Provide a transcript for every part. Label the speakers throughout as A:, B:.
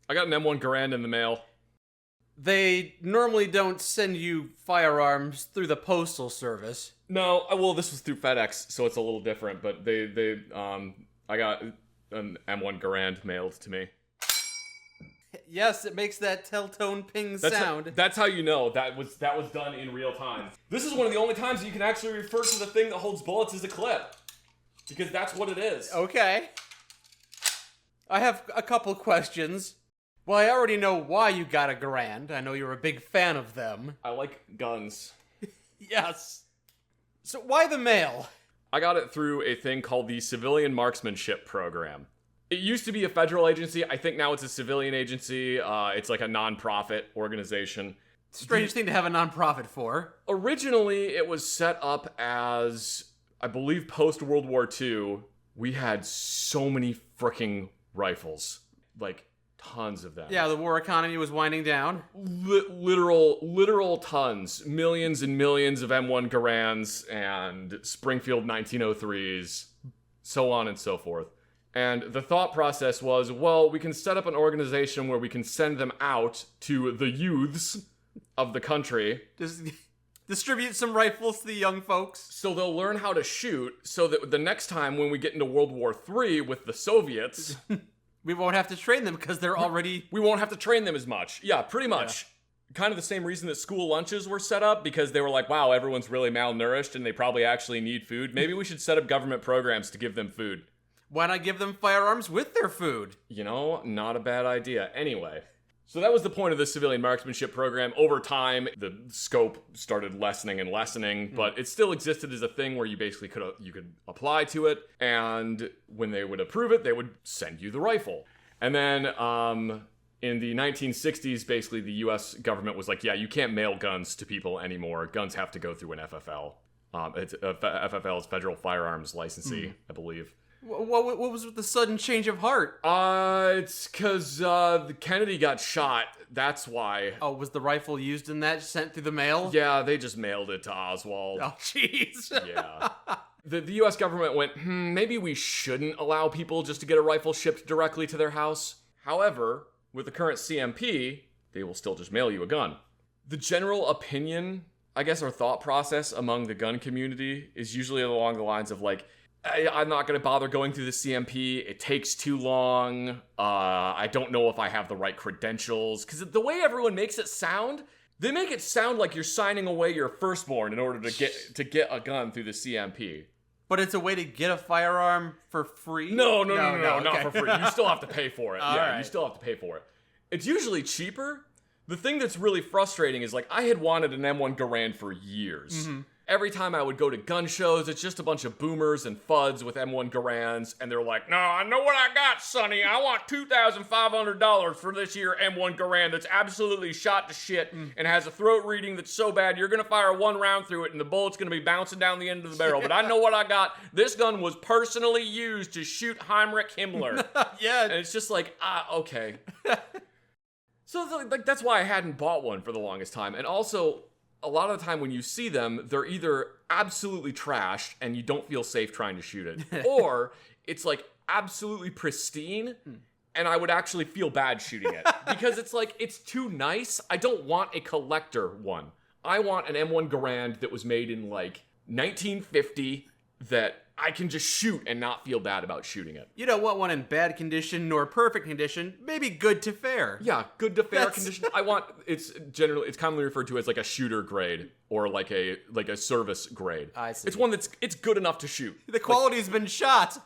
A: I got an M1 Garand in the mail.
B: They normally don't send you firearms through the postal service.
A: No, well, this was through FedEx, so it's a little different, but I got an M1 Garand mailed to me.
B: Yes, it makes that telltone ping sound.
A: That's how you know that was done in real time. This is one of the only times you can actually refer to the thing that holds bullets as a clip. Because that's what it is.
B: Okay. I have a couple questions. Well, I already know why you got a Garand. I know you're a big fan of them.
A: I like guns.
B: Yes. So why the mail?
A: I got it through a thing called the Civilian Marksmanship Program. It used to be a federal agency. I think now it's a civilian agency. It's like a non-profit organization.
B: Strange thing to have a non-profit for.
A: Originally, it was set up as, I believe, post-World War II. We had so many freaking rifles. Like, tons of them.
B: Yeah, the war economy was winding down.
A: Literal tons. Millions and millions of M1 Garands and Springfield 1903s, so on and so forth. And the thought process was, well, we can set up an organization where we can send them out to the youths of the country.
B: Just distribute some rifles to the young folks.
A: So they'll learn how to shoot, so that the next time when we get into World War III with the Soviets...
B: we won't have to train them because they're already...
A: We won't have to train them as much. Yeah, pretty much. Yeah. Kind of the same reason that school lunches were set up, because they were like, wow, everyone's really malnourished and they probably actually need food. Maybe we should set up government programs to give them food.
B: Why not give them firearms with their food?
A: You know, not a bad idea. Anyway, so that was the point of the civilian marksmanship program. Over time, the scope started lessening and lessening, but it still existed as a thing where you basically you could apply to it, and when they would approve it, they would send you the rifle. And then in the 1960s, basically the U.S. government was like, yeah, you can't mail guns to people anymore. Guns have to go through an FFL. FFL is Federal Firearms Licensee, I believe.
B: What was with the sudden change of heart?
A: It's because Kennedy got shot. That's why.
B: Oh, was the rifle used in that, sent through the mail?
A: Yeah, they just mailed it to Oswald.
B: Oh, jeez.
A: Yeah. The U.S. government went, maybe we shouldn't allow people just to get a rifle shipped directly to their house. However, with the current CMP, they will still just mail you a gun. The general opinion, I guess, or thought process among the gun community is usually along the lines of like, I'm not going to bother going through the CMP. It takes too long. I don't know if I have the right credentials. Because the way everyone makes it sound, they make it sound like you're signing away your firstborn in order to get a gun through the CMP.
B: But it's a way to get a firearm for free?
A: No,
B: okay.
A: not for free. You still have to pay for it.
B: All right.
A: You still have to pay for it. It's usually cheaper. The thing that's really frustrating is, like, I had wanted an M1 Garand for years. Mm-hmm. Every time I would go to gun shows, it's just a bunch of boomers and fuds with M1 Garands, and they're like, no, I know what I got, sonny. I want $2,500 for this here M1 Garand that's absolutely shot to shit and has a throat reading that's so bad you're going to fire one round through it and the bullet's going to be bouncing down the end of the barrel. But I know what I got. This gun was personally used to shoot Heinrich Himmler.
B: Yeah.
A: And it's just like, okay. So like that's why I hadn't bought one for the longest time. And also, a lot of the time when you see them, they're either absolutely trashed and you don't feel safe trying to shoot it, or it's like absolutely pristine and I would actually feel bad shooting it because it's like, it's too nice. I don't want a collector one. I want an M1 Garand that was made in like 1950 that I can just shoot and not feel bad about shooting it.
B: You don't want one in bad condition nor perfect condition, maybe good to fair.
A: Yeah, good to fair condition. I want, it's commonly referred to as like a shooter grade or like a service grade.
B: I see.
A: It's one it's good enough to shoot.
B: The quality's been shot.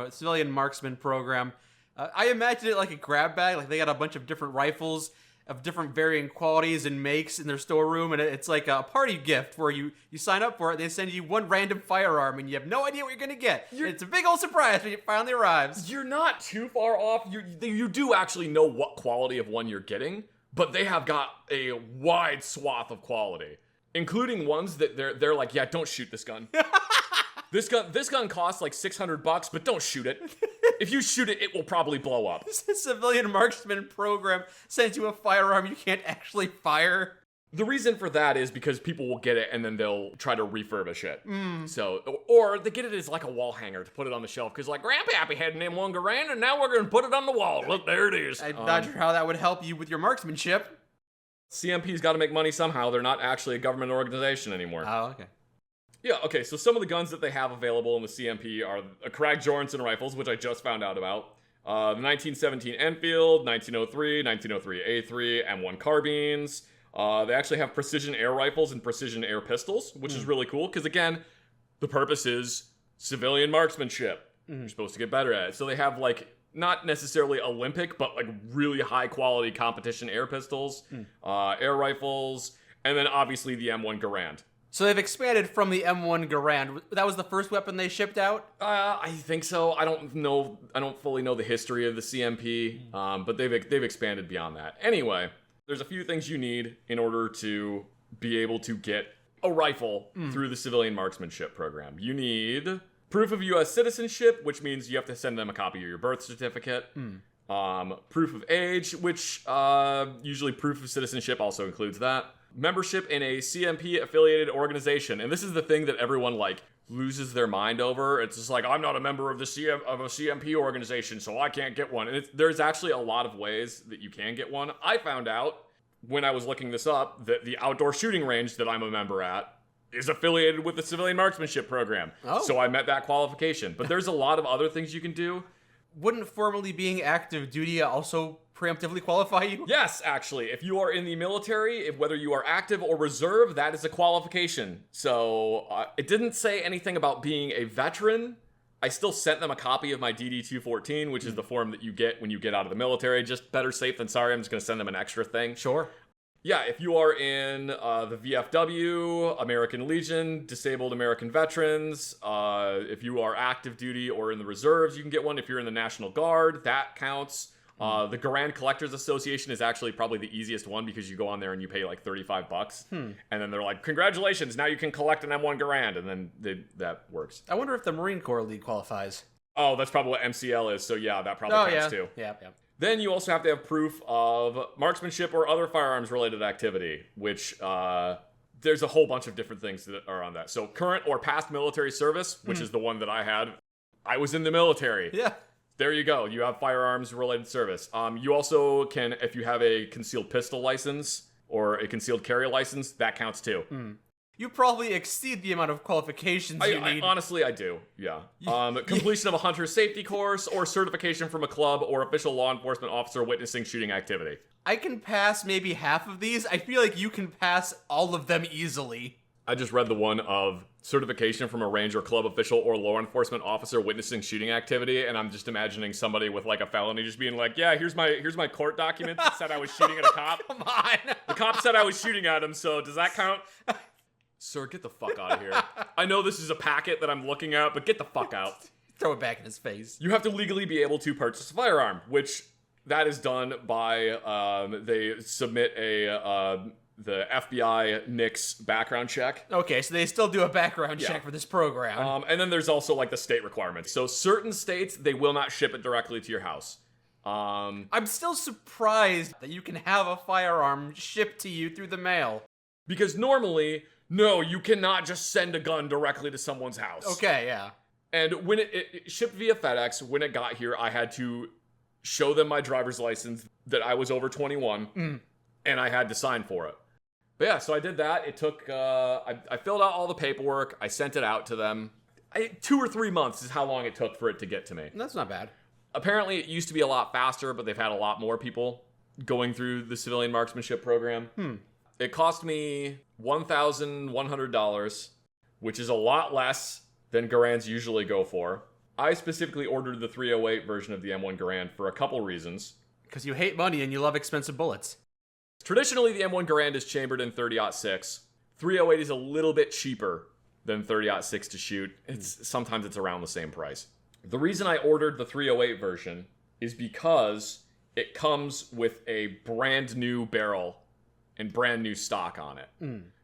B: Civilian marksman program. I imagine it like a grab bag, like they got a bunch of different rifles of different varying qualities and makes in their storeroom, and it's like a party gift where you sign up for it, they send you one random firearm, and you have no idea what you're gonna get. It's a big old surprise when it finally arrives.
A: You're not too far off. You do actually know what quality of one you're getting, but they have got a wide swath of quality, including ones that they're like, yeah, don't shoot this gun. This gun costs like $600, but don't shoot it. If you shoot it, it will probably blow up.
B: This civilian marksman program sends you a firearm you can't actually fire.
A: The reason for that is because people will get it and then they'll try to refurbish it. So, or they get it as like a wall hanger to put it on the shelf because like Grandpappy had an M1 Garand and now we're going to put it on the wall. Look, there it is.
B: I'm not sure how that would help you with your marksmanship.
A: CMP's got to make money somehow. They're not actually a government organization anymore.
B: Oh, okay.
A: Yeah, okay, so some of the guns that they have available in the CMP are Krag Jorgensen rifles, which I just found out about. The 1917 Enfield, 1903, 1903 A3, M1 carbines. They actually have precision air rifles and precision air pistols, which is really cool, because again, the purpose is civilian marksmanship. You're supposed to get better at it. So they have, like, not necessarily Olympic, but, like, really high-quality competition air pistols, air rifles, and then obviously the M1 Garand.
B: So they've expanded from the M1 Garand. That was the first weapon they shipped out?
A: I think so. I don't fully know the history of the CMP, but they've expanded beyond that. Anyway, there's a few things you need in order to be able to get a rifle through the civilian marksmanship program. You need proof of U.S. citizenship, which means you have to send them a copy of your birth certificate. Proof of age, which usually proof of citizenship also includes that. Membership in a CMP affiliated organization, and this is the thing that everyone like loses their mind over. It's just like, I'm not a member of a CMP organization, so I can't get one. And there's actually a lot of ways that you can get one. I found out when I was looking this up that the outdoor shooting range that I'm a member at is affiliated with the civilian marksmanship program. So I met that qualification. But there's a lot of other things you can do.
B: Wouldn't formally being active duty also preemptively qualify you?
A: Yes, actually. If you are in the military, whether you are active or reserve, that is a qualification. So it didn't say anything about being a veteran. I still sent them a copy of my DD-214, which is the form that you get when you get out of the military. Just better safe than sorry. I'm just going to send them an extra thing.
B: Sure.
A: Yeah, if you are in the VFW, American Legion, Disabled American Veterans, if you are active duty or in the reserves, you can get one. If you're in the National Guard, that counts. The Garand Collectors Association is actually probably the easiest one because you go on there and you pay like $35. And then they're like, congratulations, now you can collect an M1 Garand. And then that works.
B: I wonder if the Marine Corps League qualifies.
A: Oh, that's probably what MCL is. So yeah, that probably counts too.
B: Yeah.
A: Then you also have to have proof of marksmanship or other firearms-related activity, which there's a whole bunch of different things that are on that. So current or past military service, which is the one that I had. I was in the military.
B: Yeah.
A: There you go. You have firearms-related service. You also can, if you have a concealed pistol license or a concealed carry license, that counts too.
B: You probably exceed the amount of qualifications you need.
A: Honestly, I do. Yeah. Completion of a hunter safety course or certification from a club or official law enforcement officer witnessing shooting activity.
B: I can pass maybe half of these. I feel like you can pass all of them easily.
A: I just read the one of certification from a range or club official or law enforcement officer witnessing shooting activity, and I'm just imagining somebody with like a felony just being like, yeah, here's my court document that said I was shooting at a cop.
B: Come on.
A: The cop said I was shooting at him, so does that count? Sir, get the fuck out of here. I know this is a packet that I'm looking at, but get the fuck out.
B: Throw it back in his face.
A: You have to legally be able to purchase a firearm, which that is done by, they submit the FBI NICS background check.
B: Okay, so they still do a background check for this program.
A: And then there's also like the state requirements. So certain states, they will not ship it directly to your house.
B: I'm still surprised that you can have a firearm shipped to you through the mail.
A: Because normally, no, you cannot just send a gun directly to someone's house.
B: Okay, yeah.
A: And when it shipped via FedEx, when it got here, I had to show them my driver's license that I was over 21, and I had to sign for it. But yeah, so I did that. It took, I filled out all the paperwork. I sent it out to them. 2 or 3 months is how long it took for it to get to me.
B: That's not bad.
A: Apparently, it used to be a lot faster, but they've had a lot more people going through the civilian marksmanship program. It cost me $1,100, which is a lot less than Garands usually go for. I specifically ordered the 308 version of the M1 Garand for a couple reasons.
B: Because you hate money and you love expensive bullets.
A: Traditionally, the M1 Garand is chambered in 30-06. 308 is a little bit cheaper than 30-06 to shoot. Sometimes it's around the same price. The reason I ordered the 308 version is because it comes with a brand new barrel and brand new stock on it.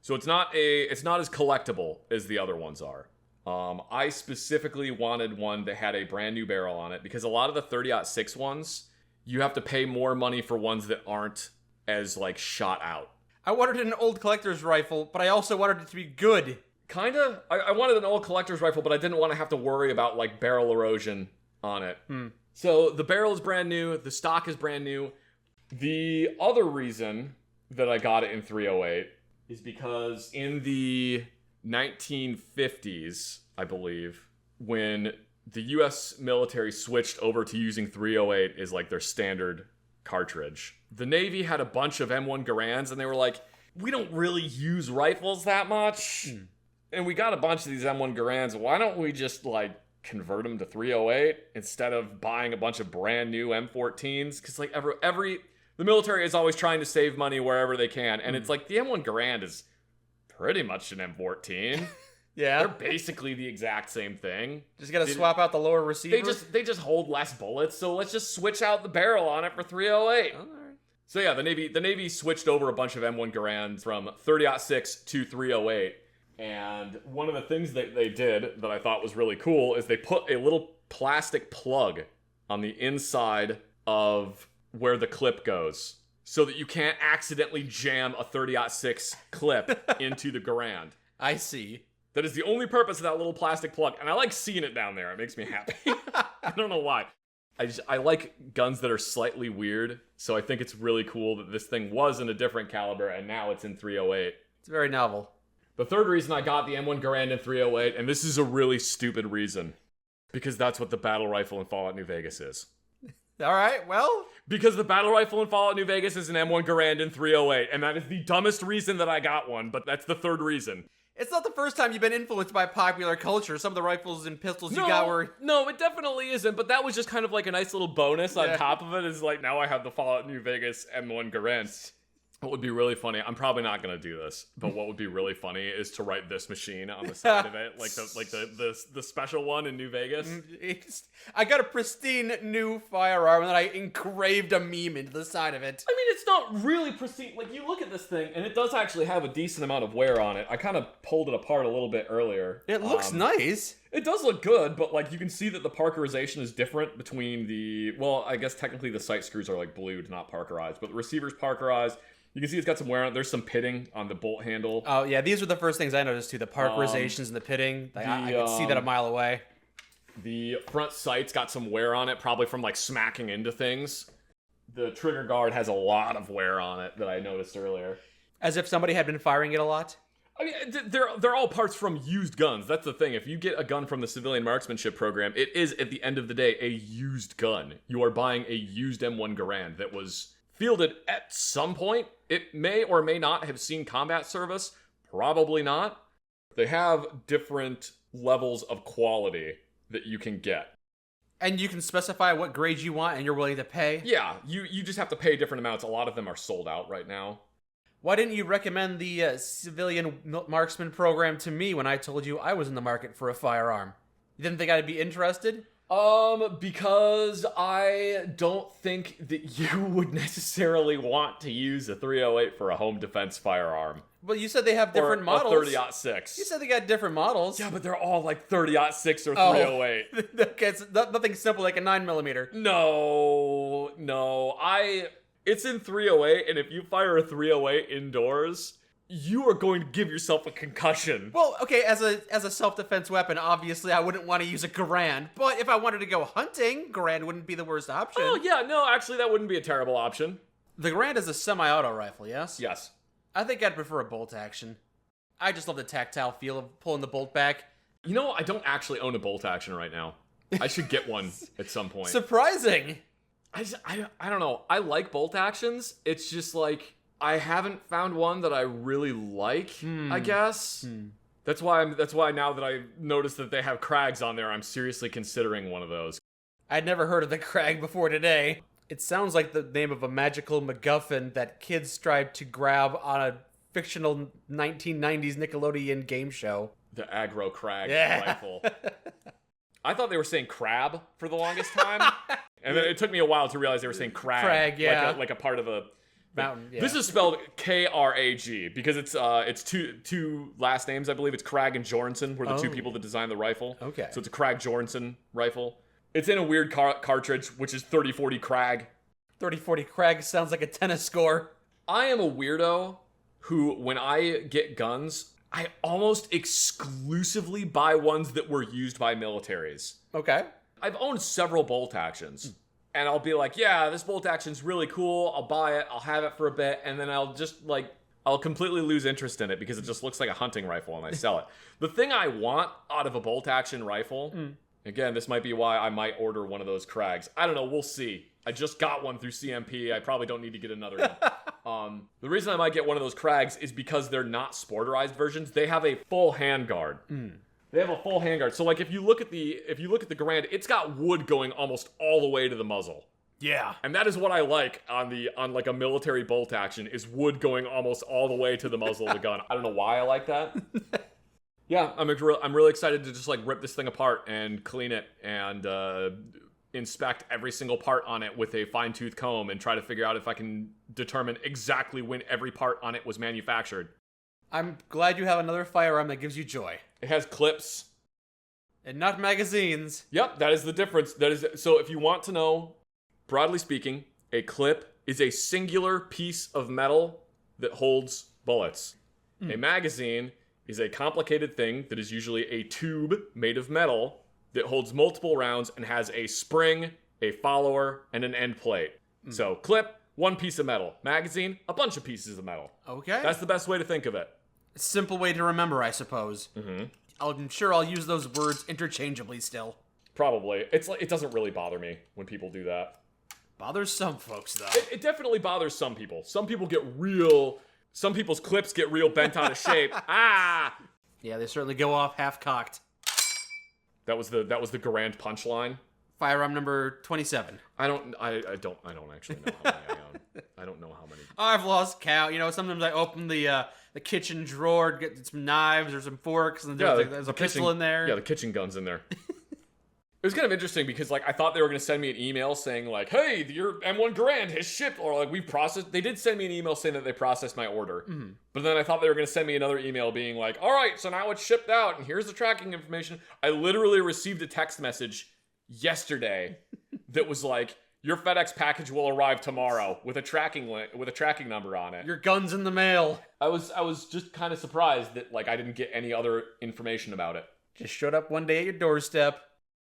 A: So it's not as collectible as the other ones are. I specifically wanted one that had a brand new barrel on it because a lot of the 30-06 ones, you have to pay more money for ones that aren't as like shot out.
B: I wanted an old collector's rifle, but I also wanted it to be good.
A: Kinda. I wanted an old collector's rifle, but I didn't want to have to worry about, like, barrel erosion on it. So the barrel is brand new. The stock is brand new. The other reason that I got it in 308 is because in the 1950s, I believe, when the U.S. military switched over to using 308 as, like, their standard cartridge, the Navy had a bunch of M1 Garands, and they were like, we don't really use rifles that much, and we got a bunch of these M1 Garands. Why don't we just, like, convert them to 308 instead of buying a bunch of brand new M14s? Because, like, the military is always trying to save money wherever they can, and it's like the M1 Garand is pretty much an M14.
B: Yeah.
A: They're basically the exact same thing.
B: Just gotta swap out the lower receiver.
A: They just hold less bullets, so let's just switch out the barrel on it for 308.
B: All right.
A: So yeah, the Navy switched over a bunch of M1 Garands from 30-06 to 308. And one of the things that they did that I thought was really cool is they put a little plastic plug on the inside of where the clip goes, so that you can't accidentally jam a 30-06 clip into the Garand.
B: I see.
A: That is the only purpose of that little plastic plug, and I like seeing it down there. It makes me happy. I don't know why. I like guns that are slightly weird, so I think it's really cool that this thing was in a different caliber, and now it's in 308.
B: It's very novel.
A: The third reason I got the M1 Garand in 308, and this is a really stupid reason, because that's what the battle rifle in Fallout New Vegas is.
B: All right, well...
A: Because the battle rifle in Fallout New Vegas is an M1 Garand in 308, and that is the dumbest reason that I got one, but that's the third reason.
B: It's not the first time you've been influenced by popular culture. Some of the rifles and pistols you got were...
A: No, it definitely isn't, but that was just kind of like a nice little bonus on top of it, is like, now I have the Fallout New Vegas M1 Garand. What would be really funny, I'm probably not going to do this, but what would be really funny is to write this machine on the side of it, like the special one in New Vegas.
B: I got a pristine new firearm, and then I engraved a meme into the side of it.
A: I mean, it's not really pristine. Like, you look at this thing, and it does actually have a decent amount of wear on it. I kind of pulled it apart a little bit earlier.
B: It looks nice.
A: It does look good, but, like, you can see that the Parkerization is different between the... Well, I guess technically the sight screws are, like, blued, not Parkerized, but the receiver's Parkerized. You can see it's got some wear on it. There's some pitting on the bolt handle.
B: Oh, yeah, these were the first things I noticed, too. The Parkerizations and the pitting. Like, I could see that a mile away.
A: The front sight's got some wear on it, probably from, like, smacking into things. The trigger guard has a lot of wear on it that I noticed earlier.
B: As if somebody had been firing it a lot?
A: I mean, they're all parts from used guns. That's the thing. If you get a gun from the civilian marksmanship program, it is, at the end of the day, a used gun. You are buying a used M1 Garand that was... fielded at some point. It may or may not have seen combat service. Probably not. They have different levels of quality that you can get.
B: And you can specify what grade you want and you're willing to pay?
A: Yeah, you just have to pay different amounts. A lot of them are sold out right now.
B: Why didn't you recommend the civilian marksman program to me when I told you I was in the market for a firearm? You didn't think I'd be interested?
A: Because I don't think that you would necessarily want to use a 308 for a home defense firearm.
B: Well, you said they have different
A: or
B: models.
A: A 30-06.
B: You said they got different models.
A: Yeah, but they're all like 30-06 or 308.
B: Okay, it's nothing simple like a 9mm.
A: No. It's in 308, and if you fire a 308 indoors... you are going to give yourself a concussion.
B: Well, okay, as a self-defense weapon, obviously I wouldn't want to use a Garand, but if I wanted to go hunting, Garand wouldn't be the worst option.
A: Oh, yeah, no, actually that wouldn't be a terrible option.
B: The Garand is a semi-auto rifle, yes?
A: Yes.
B: I think I'd prefer a bolt action. I just love the tactile feel of pulling the bolt back.
A: You know, I don't actually own a bolt action right now. I should get one at some point.
B: Surprising!
A: I don't know. I like bolt actions. It's just like... I haven't found one that I really like, I guess. That's why now that I noticed that they have Krags on there, I'm seriously considering one of those.
B: I'd never heard of the Krag before today. It sounds like the name of a magical MacGuffin that kids strive to grab on a fictional 1990s Nickelodeon game show.
A: The aggro Krag rifle. I thought they were saying crab for the longest time. And then it took me a while to realize they were saying crag.
B: Crag, yeah.
A: Like a part of a...
B: mountain, yeah.
A: This is spelled Krag because it's two last names, I believe. It's Krag and Jorgensen were the two people that designed the rifle.
B: Okay.
A: So it's a Krag Jorgensen rifle. It's in a weird cartridge, which is 30-40 Krag.
B: 30-40 Krag sounds like a tennis score.
A: I am a weirdo who, when I get guns, I almost exclusively buy ones that were used by militaries.
B: Okay.
A: I've owned several bolt actions. And I'll be like, yeah, this bolt action's really cool. I'll buy it. I'll have it for a bit. And then I'll just, I'll completely lose interest in it because it just looks like a hunting rifle and I sell it. The thing I want out of a bolt action rifle, again, this might be why I might order one of those Krags. I don't know. We'll see. I just got one through CMP. I probably don't need to get another one. The reason I might get one of those Krags is because they're not sporterized versions. They have a full handguard. They have a full handguard. So if you look at the Garand, it's got wood going almost all the way to the muzzle.
B: Yeah.
A: And that is what I like on a military bolt action is wood going almost all the way to the muzzle of the gun. I don't know why I like that. Yeah, I'm really excited to just rip this thing apart and clean it and inspect every single part on it with a fine-tooth comb and try to figure out if I can determine exactly when every part on it was manufactured.
B: I'm glad you have another firearm that gives you joy.
A: It has clips.
B: And not magazines.
A: Yep, that is the difference. So if you want to know, broadly speaking, a clip is a singular piece of metal that holds bullets. A magazine is a complicated thing that is usually a tube made of metal that holds multiple rounds and has a spring, a follower, and an end plate. So clip, one piece of metal. Magazine, a bunch of pieces of metal.
B: Okay.
A: That's the best way to think of it.
B: Simple way to remember, I suppose. I'm sure I'll use those words interchangeably still.
A: Probably. It doesn't really bother me when people do that.
B: Bothers some folks, though.
A: It definitely bothers some people. Some people's clips get real bent out of shape. Ah!
B: Yeah, they certainly go off half-cocked.
A: That was the Garand punchline.
B: Firearm number 27.
A: I don't actually know how many I own. I don't know how many.
B: I've lost count. Sometimes I open the kitchen drawer, get some knives or some forks, and there's a pistol in there.
A: Yeah, the kitchen gun's in there. It was kind of interesting because I thought they were going to send me an email saying hey, your M1 Garand has shipped, or we've processed. They did send me an email saying that they processed my order. But then I thought they were going to send me another email being all right, so now it's shipped out and here's the tracking information. I literally received a text message yesterday that was your FedEx package will arrive tomorrow with a tracking number on it.
B: Your gun's in the mail.
A: I was just kind of surprised that I didn't get any other information about it.
B: Just showed up one day at your doorstep.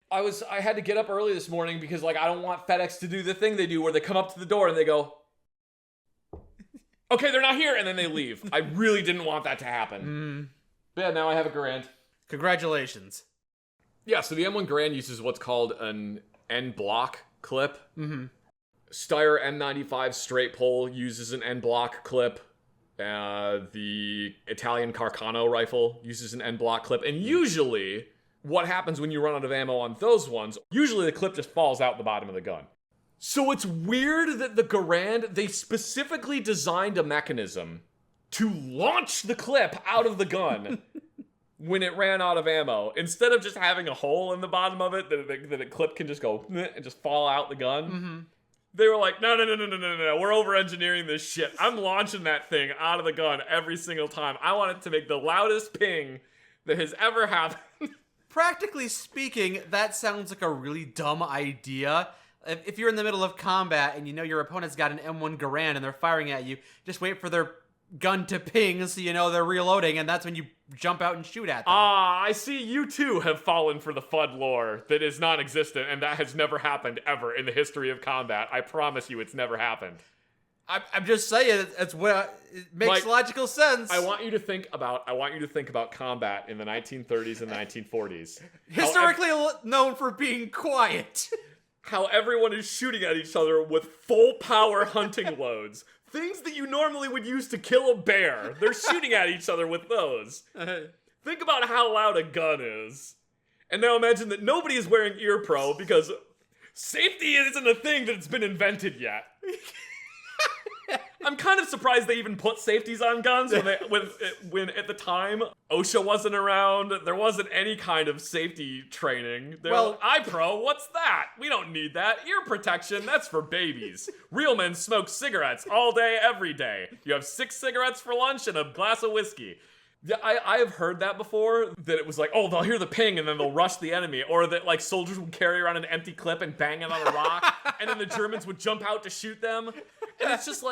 A: I had to get up early this morning because I don't want FedEx to do the thing they do where they come up to the door and they go, okay, they're not here, and then they leave. I really didn't want that to happen. But yeah, now I have a Garand.
B: Congratulations.
A: Yeah, so the M1 Garand uses what's called an end block clip. Steyr M95 straight pull uses an end block clip. The Italian Carcano rifle uses an end block clip. And usually, what happens when you run out of ammo on those ones, usually the clip just falls out the bottom of the gun. So it's weird that the Garand, they specifically designed a mechanism to launch the clip out of the gun when it ran out of ammo. Instead of just having a hole in the bottom of it that a clip can just go and just fall out the gun. They were like, no, we're over-engineering this shit. I'm launching that thing out of the gun every single time. I want it to make the loudest ping that has ever happened.
B: Practically speaking, that sounds like a really dumb idea. If you're in the middle of combat and your opponent's got an M1 Garand and they're firing at you, just wait for their gun to ping so they're reloading, and that's when you jump out and shoot at them.
A: I see you too have fallen for the FUD lore that is non-existent, and that has never happened ever in the history of combat. I promise you it's never happened.
B: I'm just saying, it makes logical sense.
A: I want you to think about combat in the 1930s and 1940s.
B: Historically known for being quiet.
A: How everyone is shooting at each other with full power hunting loads. Things that you normally would use to kill a bear. They're shooting at each other with those. Think about how loud a gun is. And now imagine that nobody is wearing ear pro because safety isn't a thing that's been invented yet. I'm kind of surprised they even put safeties on guns when at the time OSHA wasn't around. There wasn't any kind of safety training. iPro, what's that? We don't need that. Ear protection, that's for babies. Real men smoke cigarettes all day, every day. You have 6 cigarettes for lunch and a glass of whiskey. Yeah, I have heard that before, that it was they'll hear the ping and then they'll rush the enemy, or that soldiers would carry around an empty clip and bang it on a rock, and then the Germans would jump out to shoot them. And it's just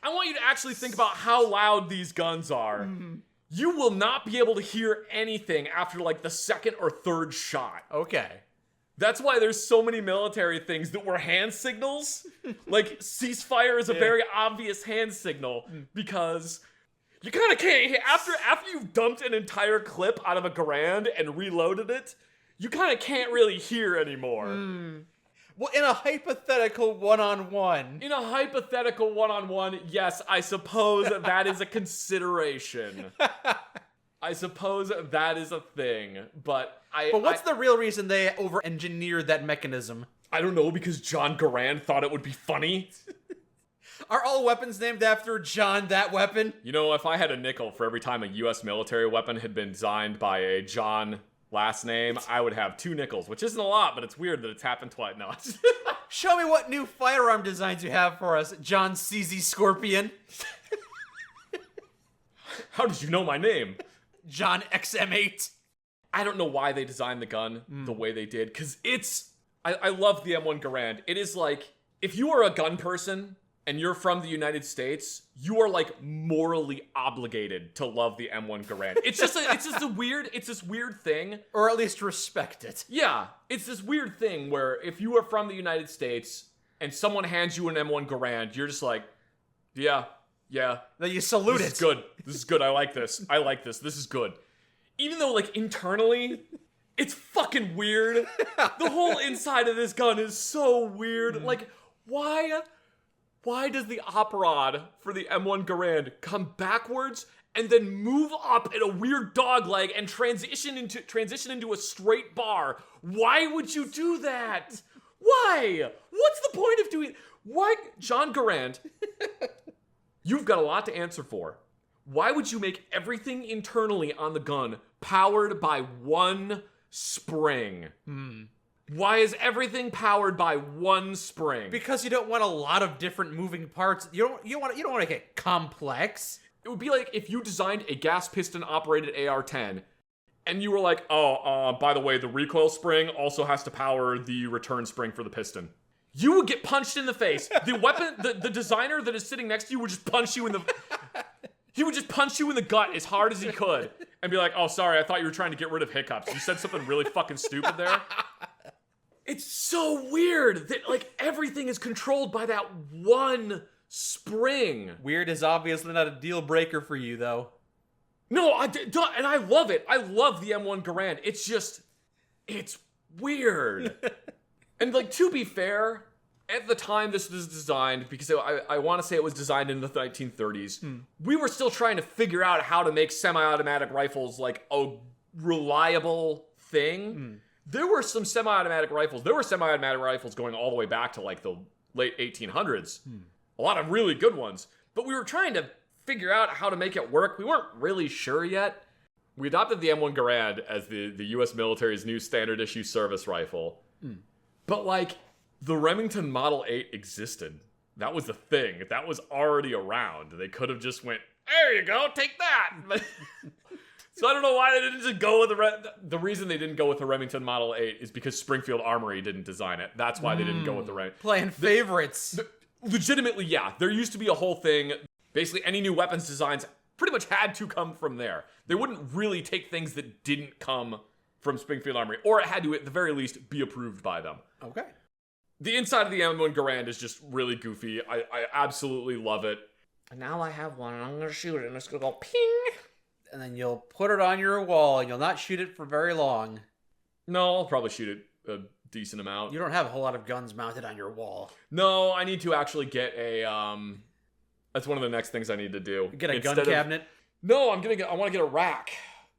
A: I want you to actually think about how loud these guns are. You will not be able to hear anything after like the second or third shot.
B: Okay.
A: That's why there's so many military things that were hand signals. Like, ceasefire is a very obvious hand signal because you kind of can't hear. After you've dumped an entire clip out of a Garand and reloaded it, you kind of can't really hear anymore.
B: Well, in a hypothetical one-on-one.
A: In a hypothetical one-on-one, yes, I suppose that is a consideration. I suppose that is a thing, but
B: what's the real reason they over-engineered that mechanism?
A: I don't know, because John Garand thought it would be funny.
B: Are all weapons named after John that weapon?
A: You know, if I had a nickel for every time a U.S. military weapon had been designed by a John last name, I would have 2 nickels, which isn't a lot, but it's weird that it's happened twice. No.
B: Show me what new firearm designs you have for us, John CZ Scorpion.
A: How did you know my name?
B: John XM8.
A: I don't know why they designed the gun the way they did, because I love the M1 Garand. It is like, if you are a gun person and you're from the United States, you are like morally obligated to love the M1 Garand. It's this weird thing.
B: Or at least respect it.
A: Yeah, it's this weird thing where if you are from the United States and someone hands you an M1 Garand, you're just like, yeah.
B: Then you salute
A: This is good. This is good. I like this. This is good. Even though, like, internally, it's fucking weird. The whole inside of this gun is so weird. Like, why does the op rod for the M1 Garand come backwards and then move up in a weird dog leg and transition into a straight bar? Why would you do that? Why? What's the point of doing? Why, John Garand? You've got a lot to answer for. Why would you make everything internally on the gun powered by one spring? Why is everything powered by one spring?
B: Because you don't want a lot of different moving parts. You don't want to get complex.
A: It would be like if you designed a gas piston operated AR-10 and you were like, by the way, the recoil spring also has to power the return spring for the piston. You would get punched in the face. The weapon, the designer that is sitting next to you would just punch you in the... He would just punch you in the gut as hard as he could and be like, oh, sorry, I thought you were trying to get rid of hiccups. You said something really fucking stupid there. It's so weird that, like, everything is controlled by that one spring.
B: Weird is obviously not a deal breaker for you, though.
A: No, and I love it. I love the M1 Garand. It's just, it's weird. And, like, to be fair, at the time this was designed, because I want to say it was designed in the 1930s, we were still trying to figure out how to make semi-automatic rifles, like, a reliable thing. There were some semi-automatic rifles. There were semi-automatic rifles going all the way back to, like, the late 1800s. A lot of really good ones. But we were trying to figure out how to make it work. We weren't really sure yet. We adopted the M1 Garand as the U.S. military's new standard issue service rifle. But, like, the Remington Model 8 existed. That was the thing. That was already around. They could have just went, there you go, take that. So I don't know why they didn't just go with the reason they didn't go with the Remington Model 8 is because Springfield Armory didn't design it. That's why they didn't go with the Remington.
B: Playing favorites.
A: Legitimately, yeah. There used to be a whole thing. Basically, any new weapons designs pretty much had to come from there. They wouldn't really take things that didn't come from Springfield Armory, or it had to, at the very least, be approved by them.
B: Okay.
A: The inside of the M1 Garand is just really goofy. I absolutely love it. And now I have one, and I'm going to shoot it, and it's going to go ping.
B: And then you'll put it on your wall, and you'll not shoot it for very long.
A: No, I'll probably shoot it a decent amount.
B: You don't have a whole lot of guns mounted on your wall.
A: No, I need to actually get a, that's one of the next things I need to do.
B: Get a gun cabinet?
A: No, I want to get a rack.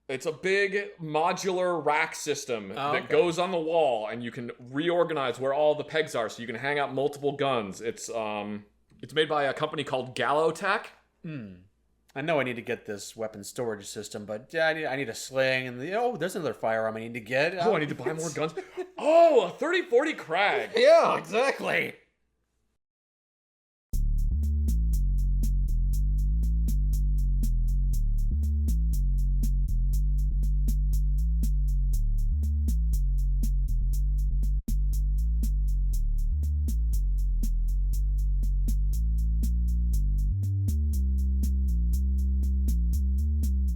A: It's a big modular rack system that goes on the wall, and you can reorganize where all the pegs are, so you can hang out multiple guns. It's made by a company called Gallotech.
B: I know I need to get this weapon storage system, but yeah, I need a sling, and there's another firearm I need to get.
A: I need to buy more guns. Oh, a 30-40 Krag.
B: Yeah, exactly.